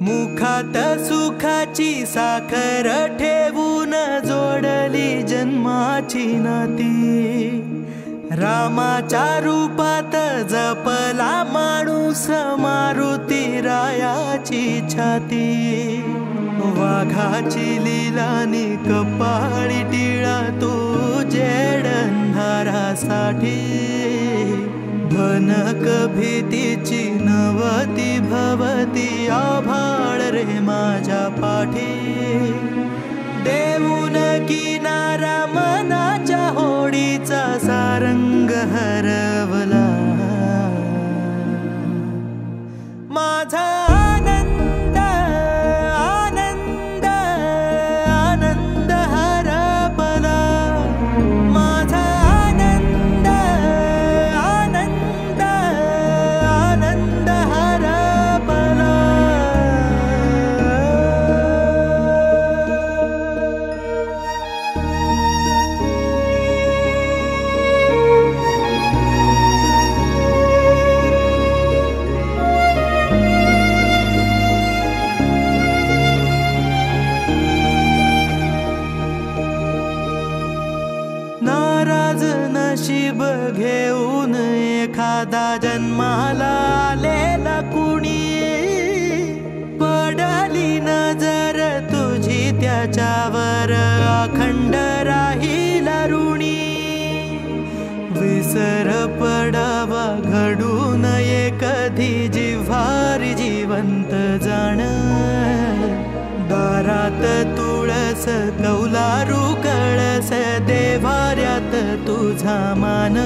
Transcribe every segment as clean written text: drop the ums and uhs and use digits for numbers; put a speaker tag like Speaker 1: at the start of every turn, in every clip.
Speaker 1: मुखात सुखाची साखर ठेवून जोडली जन्माची नाती। रामाच्या रूपात जपला माणूस मारुती रायाची छाती। वाघाची लीलानी कपाळी टिळा तू जेड अंधारासाठी। भनक भीतीची नवती भवती आभाळ रे माझ्या पाठी। देऊन किनारा मनाच्या होडीचा सारंग हरवला। माझा आनंद आनंद आनंद हरपला। माझा आनंद आनंद आनंद हरपला। नाराज नशीब घेऊन एखादा जन्माला आलेला कुणी। पडली नजर तुझी त्याच्यावर अखंड राहील ऋणी। विसर पडावा घडू नये कधी जिव्हारी जिवंत जाण। दारात तुळस कौलारू कळस देवाऱ्यात तुझा मान।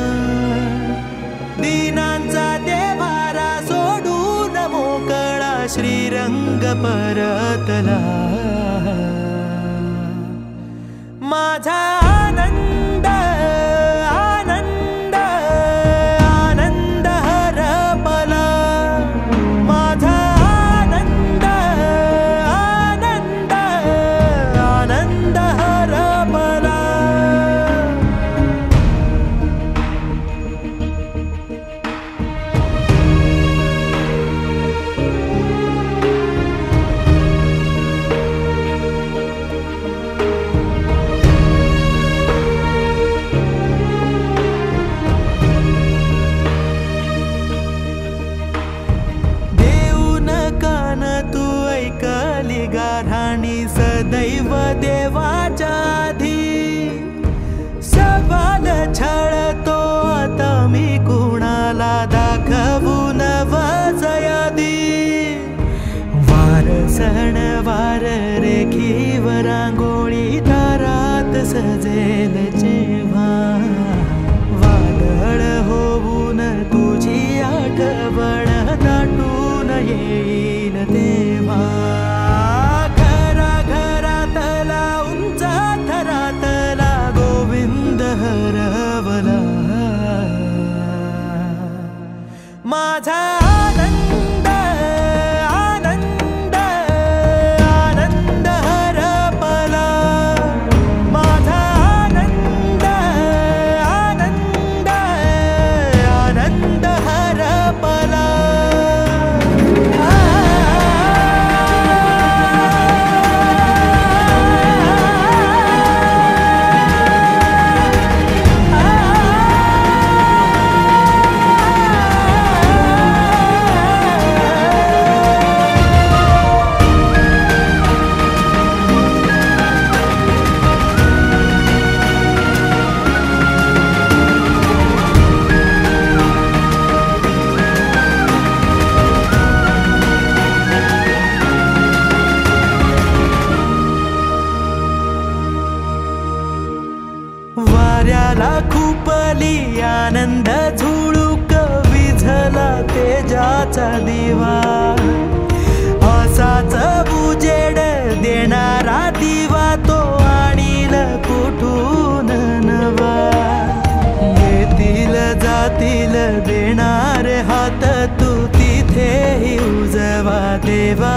Speaker 1: दीनांचा देवारा सोडून मोकळा श्रीरंग परतला। माझा आनंद आनंद आनंद हरपला। माझा आनंद आनंद आनंद हरपला। तू ऐकली गाऱ्हाणी सदैव देवाच्या आधी। सवाल छळतो आता मी कुणाला दाखवून वजयादी। वार सणवार रेखीवर रांगोळी दारात सजेल जेव्हा। वादळ होऊन तुझी आठवण दाटून येईल तेव्हा। घरा घरातला उंच थरातला गोविंद हरवला। माझा आनंद आनंद आनंद हरपला। माझा आनंद आनंद आनंद हरपला। वाऱ्याला खुपली आनंद झुळूक विझला तेजाचा दिवा। असाच उजेड देणारा दिवा तो आणील कुठून नवा। येतील जातील देणार हात तू तिथेही उजवा देवा।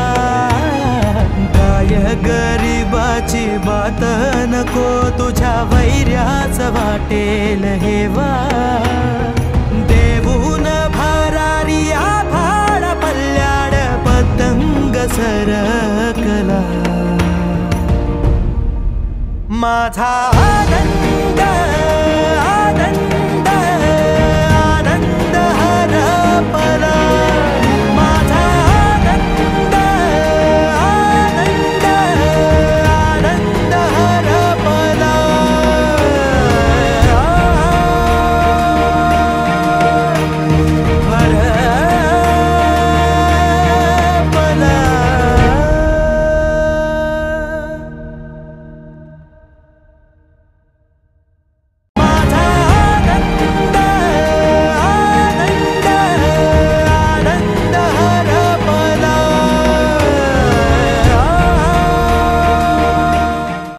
Speaker 1: काय गरीबाची बात नको तुझ्या वैर्याच वाटेल हेवा। देऊन भरारी आभाळ पल्ल्याड पतंग सर माझा आनंद